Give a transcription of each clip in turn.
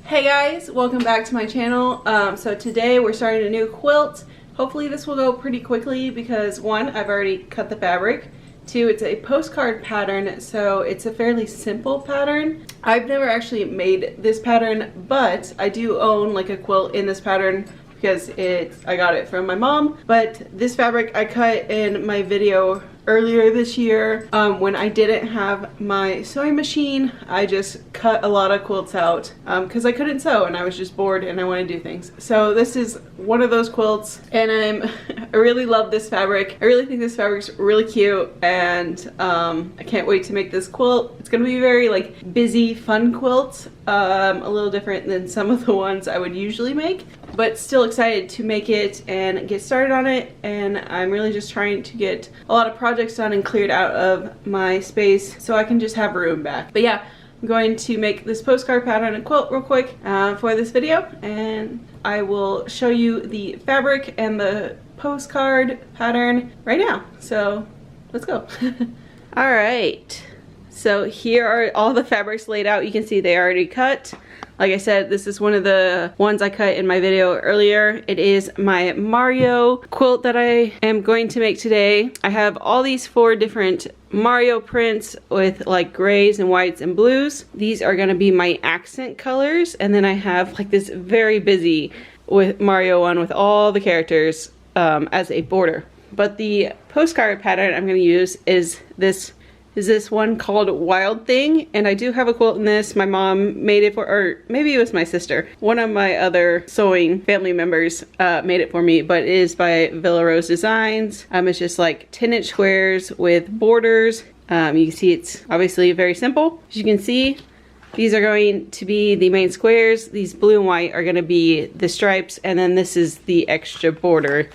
Hey guys, welcome back to my channel. So today we're starting a new quilt. Hopefully this will go pretty quickly because one, I've already cut the fabric. Two, it's a postcard pattern, so it's a fairly simple pattern. I've never actually made this pattern, but I do own like a quilt in this pattern because I got it from my mom. But this fabric I cut in my video earlier this year when I didn't have my sewing machine. I just cut a lot of quilts out because I couldn't sew and I was just bored and I want to do things. So this is one of those quilts, and I really love this fabric. I really think this fabric's really cute, and I can't wait to make this quilt. It's gonna be a very like busy, fun quilt, a little different than some of the ones I would usually make, but still excited to make it and get started on it. And I'm really just trying to get a lot of projects done and cleared out of my space so I can just have room back. But yeah, I'm going to make this postcard pattern and quilt real quick for this video, and I will show you the fabric and the postcard pattern right now. So let's go. All right, so here are all the fabrics laid out. You can see they already cut. Like I said, this is one of the ones I cut in my video earlier. It is my Mario quilt that I am going to make today. I have all these 4 different Mario prints with like grays and whites and blues. These are gonna be my accent colors. And then I have like this very busy with Mario one with all the characters as a border. But the postcard pattern I'm gonna use is this one called Wild Thing, and I do have a quilt in this. My mom made it for, or maybe it was my sister. One of my other sewing family members made it for me, but it is by Villa Rose Designs. It's just like 10-inch squares with borders. You can see it's obviously very simple. As you can see, these are going to be the main squares. These blue and white are gonna be the stripes, and then this is the extra border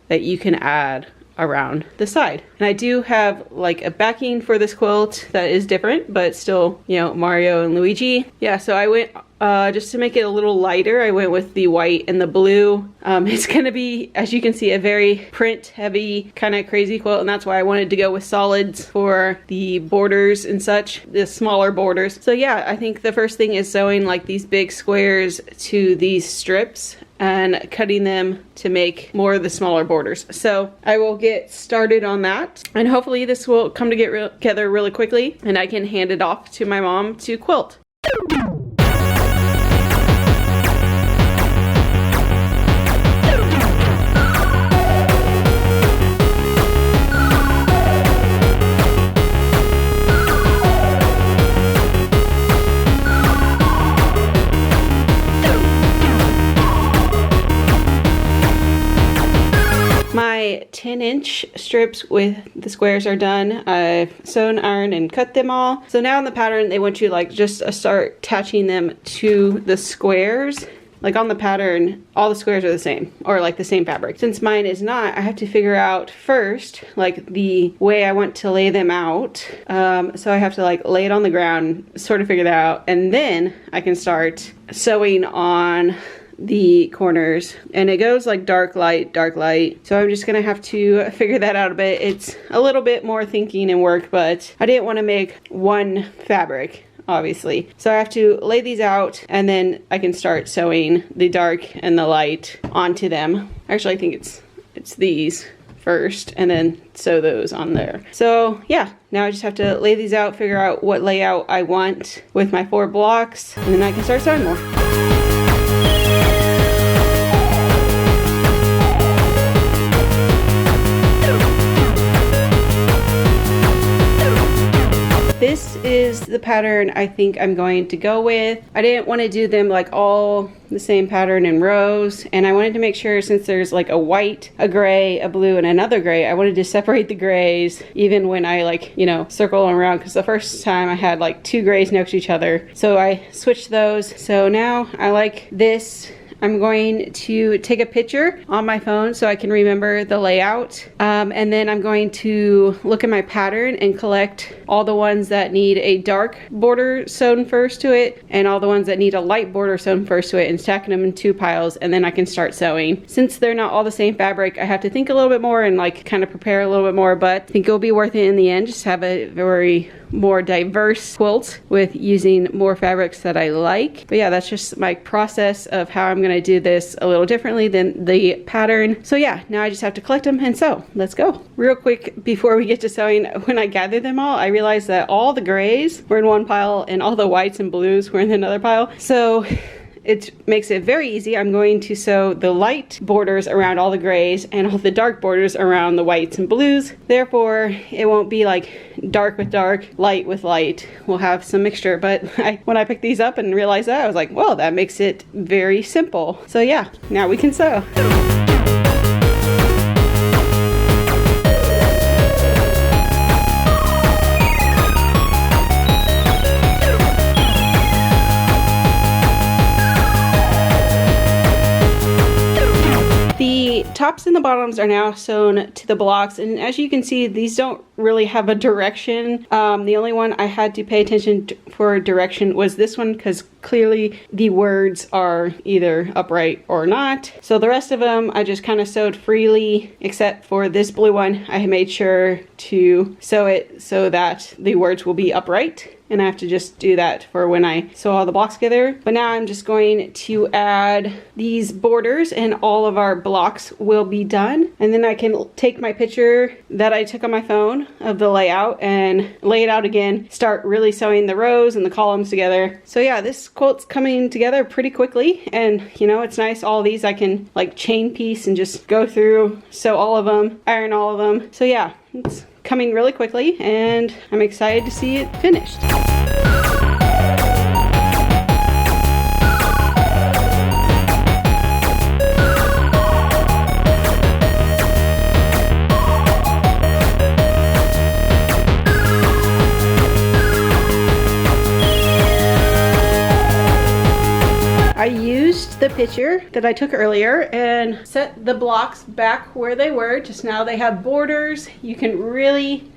that you can add around the side. And I do have like a backing for this quilt that is different, but still, you know, Mario and Luigi. Yeah, so I went just to make it a little lighter, I went with the white and the blue. It's gonna be, as you can see, a very print heavy kind of crazy quilt, and that's why I wanted to go with solids for the borders and such, the smaller borders. So yeah, I think the first thing is sewing like these big squares to these strips and cutting them to make more of the smaller borders. So I will get started on that, and hopefully this will come together really quickly and I can hand it off to my mom to quilt. My 10-inch strips with the squares are done. I've sewn, ironed, and cut them all. So now in the pattern, they want you like just start attaching them to the squares. Like on the pattern, all the squares are the same, or like the same fabric. Since mine is not, I have to figure out first like the way I want to lay them out. So I have to like lay it on the ground, sort of figure that out, and then I can start sewing on the corners. And it goes like dark light, dark light. So I'm just gonna have to figure that out a bit. It's a little bit more thinking and work, but I didn't want to make one fabric, obviously. So I have to lay these out, and then I can start sewing the dark and the light onto them. Actually, I think it's these first, and then sew those on there. So yeah, now I just have to lay these out, figure out what layout I want with my 4 blocks, and then I can start sewing more. This is the pattern I think I'm going to go with. I didn't want to do them like all the same pattern in rows, and I wanted to make sure, since there's like a white, a gray, a blue, and another gray, I wanted to separate the grays even when I like, you know, circle them around, because the first time I had like 2 grays next to each other. So I switched those. So now I like this. I'm going to take a picture on my phone so I can remember the layout. And then I'm going to look at my pattern and collect all the ones that need a dark border sewn first to it and all the ones that need a light border sewn first to it, and stacking them in 2 piles, and then I can start sewing. Since they're not all the same fabric, I have to think a little bit more and like kind of prepare a little bit more, but I think it'll be worth it in the end. Just have a very more diverse quilt with using more fabrics that I like. But yeah, that's just my process of how I'm gonna do this a little differently than the pattern. So yeah, now I just have to collect them and sew. Let's go. Real quick before we get to sewing, when I gathered them all, I realized that all the grays were in one pile and all the whites and blues were in another pile. So it makes it very easy. I'm going to sew the light borders around all the grays and all the dark borders around the whites and blues. Therefore, it won't be like dark with dark, light with light. We'll have some mixture. But when I picked these up and realized that, I was like, well, that makes it very simple. So yeah, now we can sew. The tops and the bottoms are now sewn to the blocks, and as you can see, these don't really have a direction. The only one I had to pay attention for direction was this one, because clearly the words are either upright or not. So the rest of them I just kind of sewed freely, except for this blue one. I made sure to sew it so that the words will be upright. And I have to just do that for when I sew all the blocks together. But now I'm just going to add these borders and all of our blocks will be done. And then I can take my picture that I took on my phone of the layout and lay it out again, start really sewing the rows and the columns together. So yeah, this quilt's coming together pretty quickly. And you know, it's nice, all these I can like chain piece and just go through, sew all of them, iron all of them. So yeah, it's coming really quickly and I'm excited to see it finished. I used the picture that I took earlier and set the blocks back where they were. Just now they have borders. You can really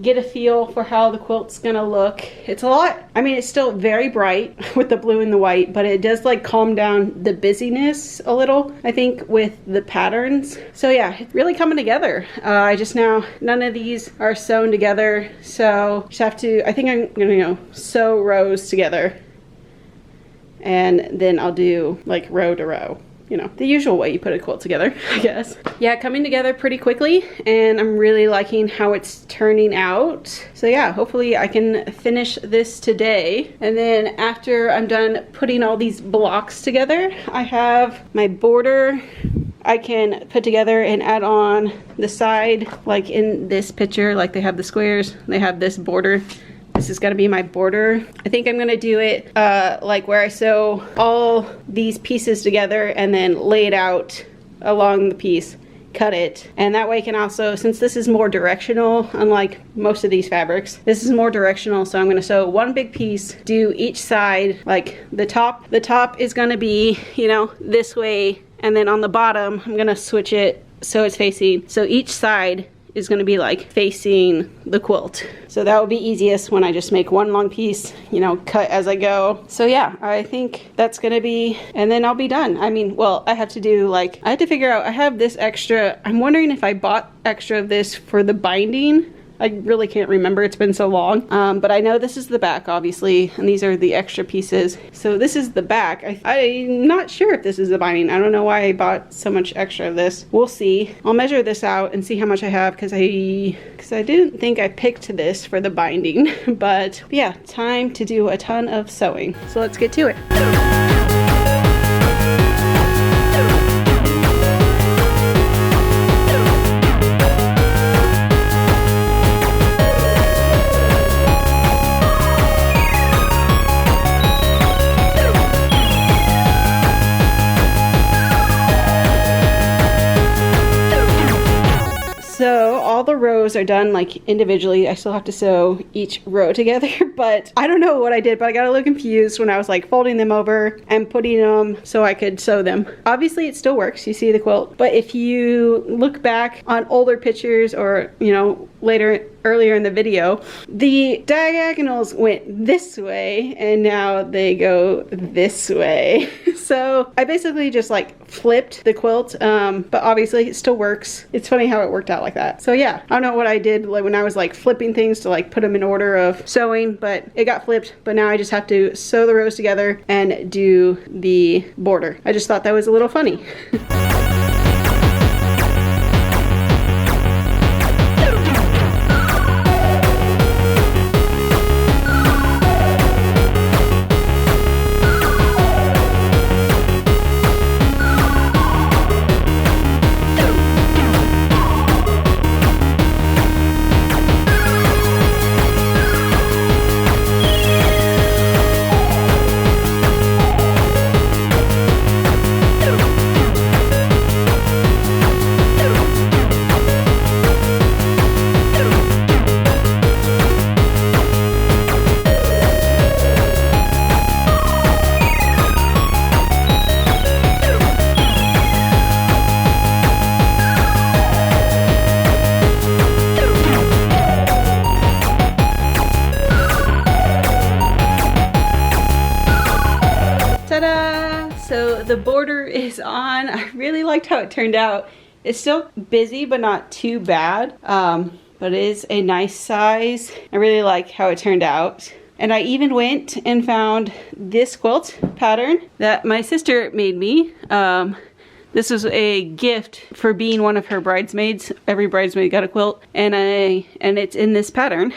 get a feel for how the quilt's gonna look. It's a lot, I mean, it's still very bright with the blue and the white, but it does like calm down the busyness a little, I think, with the patterns. So yeah, it's really coming together. I just now, none of these are sewn together, so just have to, I think I'm gonna, you know, sew rows together. And then I'll do like row to row, you know, the usual way you put a quilt together, I guess. Yeah, coming together pretty quickly, and I'm really liking how it's turning out. So yeah, hopefully I can finish this today. And then after I'm done putting all these blocks together, I have my border I can put together and add on the side, like in this picture, like they have the squares, they have this border. This is gonna be my border. I think I'm gonna do it like where I sew all these pieces together and then lay it out along the piece, cut it. And that way I can also, since this is more directional, unlike most of these fabrics, this is more directional, so I'm gonna sew one big piece, do each side, like the top. The top is gonna be, you know, this way, and then on the bottom, I'm gonna switch it so it's facing, so each side is going to be like facing the quilt. So that would be easiest when I just make one long piece, you know, cut as I go. So yeah, I think that's going to be, and then I'll be done. I mean, well, I have to do like, I had to figure out, I have this extra, I'm wondering if I bought extra of this for the binding. I really can't remember, it's been so long. But I know this is the back, obviously, and these are the extra pieces. So this is the back. I'm not sure if this is the binding. I don't know why I bought so much extra of this. We'll see. I'll measure this out and see how much I have, because I didn't think I picked this for the binding. But yeah, time to do a ton of sewing. So let's get to it. So all the rows are done like individually. I still have to sew each row together, but I don't know what I did, but I got a little confused when I was like folding them over and putting them so I could sew them. Obviously it still works, you see the quilt, but if you look back on older pictures or, you know, earlier in the video, the diagonals went this way and now they go this way. So I basically just like flipped the quilt, but obviously it still works. It's funny how it worked out like that. So yeah, I don't know what I did like when I was like flipping things to like put them in order of sewing, but it got flipped. But now I just have to sew the rows together and do the border. I just thought that was a little funny. So the border is on. I really liked how it turned out. It's still busy, but not too bad. But it is a nice size. I really like how it turned out. And I even went and found this quilt pattern that my sister made me. This was a gift for being one of her bridesmaids. Every bridesmaid got a quilt, and it's in this pattern.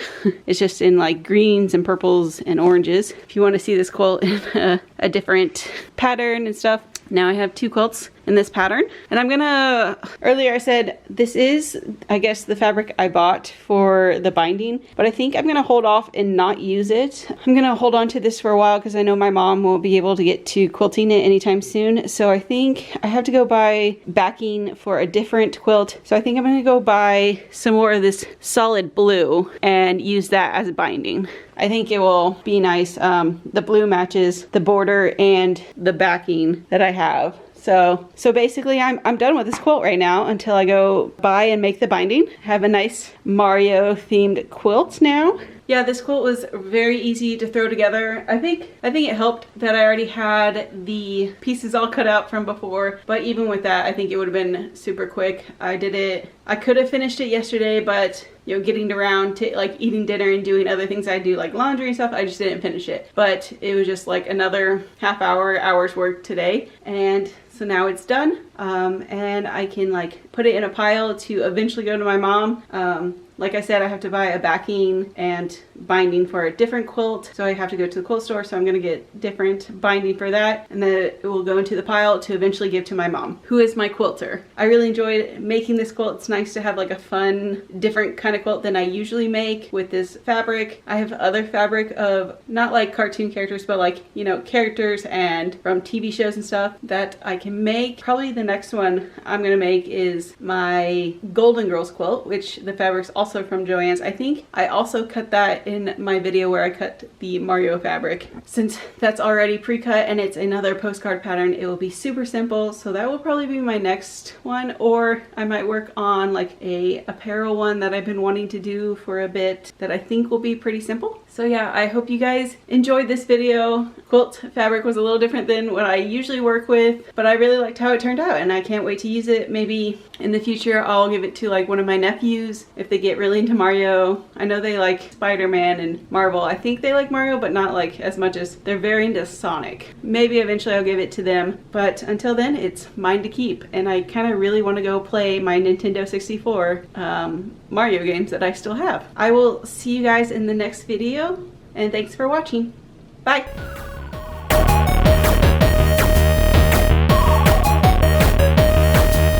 It's just in like greens and purples and oranges. If you want to see this quilt in a different pattern and stuff. Now I have two quilts in this pattern, and I'm gonna, earlier I said this is, I guess, the fabric I bought for the binding, but I think I'm gonna hold off and not use it. I'm gonna hold on to this for a while because I know my mom won't be able to get to quilting it anytime soon, so I think I have to go buy backing for a different quilt. So I think I'm gonna go buy some more of this solid blue and use that as a binding. I think it will be nice. The blue matches the border and the backing that I have. So basically I'm done with this quilt right now until I go buy and make the binding. Have a nice Mario themed quilt now. Yeah, this quilt was very easy to throw together. I think it helped that I already had the pieces all cut out from before, but even with that, I think it would have been super quick. I could have finished it yesterday, but you know, getting around to like eating dinner and doing other things I do like laundry and stuff, I just didn't finish it. But it was just like another hour's work today, and so now it's done. And I can like put it in a pile to eventually go to my mom. Like I said, I have to buy a backing and binding for a different quilt, so I have to go to the quilt store, so I'm gonna get different binding for that, and then it will go into the pile to eventually give to my mom, who is my quilter. I really enjoyed making this quilt. It's nice to have like a fun, different kind of quilt than I usually make with this fabric. I have other fabric of not like cartoon characters, but like, you know, characters and from TV shows and stuff that I can make. Probably the next one I'm gonna make is my Golden Girls quilt, which the fabric's also from Joann's. I think I also cut that in my video where I cut the Mario fabric. Since that's already pre-cut and it's another postcard pattern, it will be super simple, so that will probably be my next one, or I might work on like a apparel one that I've been wanting to do for a bit that I think will be pretty simple. So yeah, I hope you guys enjoyed this video. Quilt fabric was a little different than what I usually work with, but I really liked how it turned out, and I can't wait to use it. Maybe in the future I'll give it to like one of my nephews if they get really into Mario. I know they like Spider-Man and Marvel. I think they like Mario, but not like as much as they're very into Sonic. Maybe eventually I'll give it to them, but until then it's mine to keep, and I kind of really want to go play my Nintendo 64 Mario games that I still have. I will see you guys in the next video, and thanks for watching. Bye!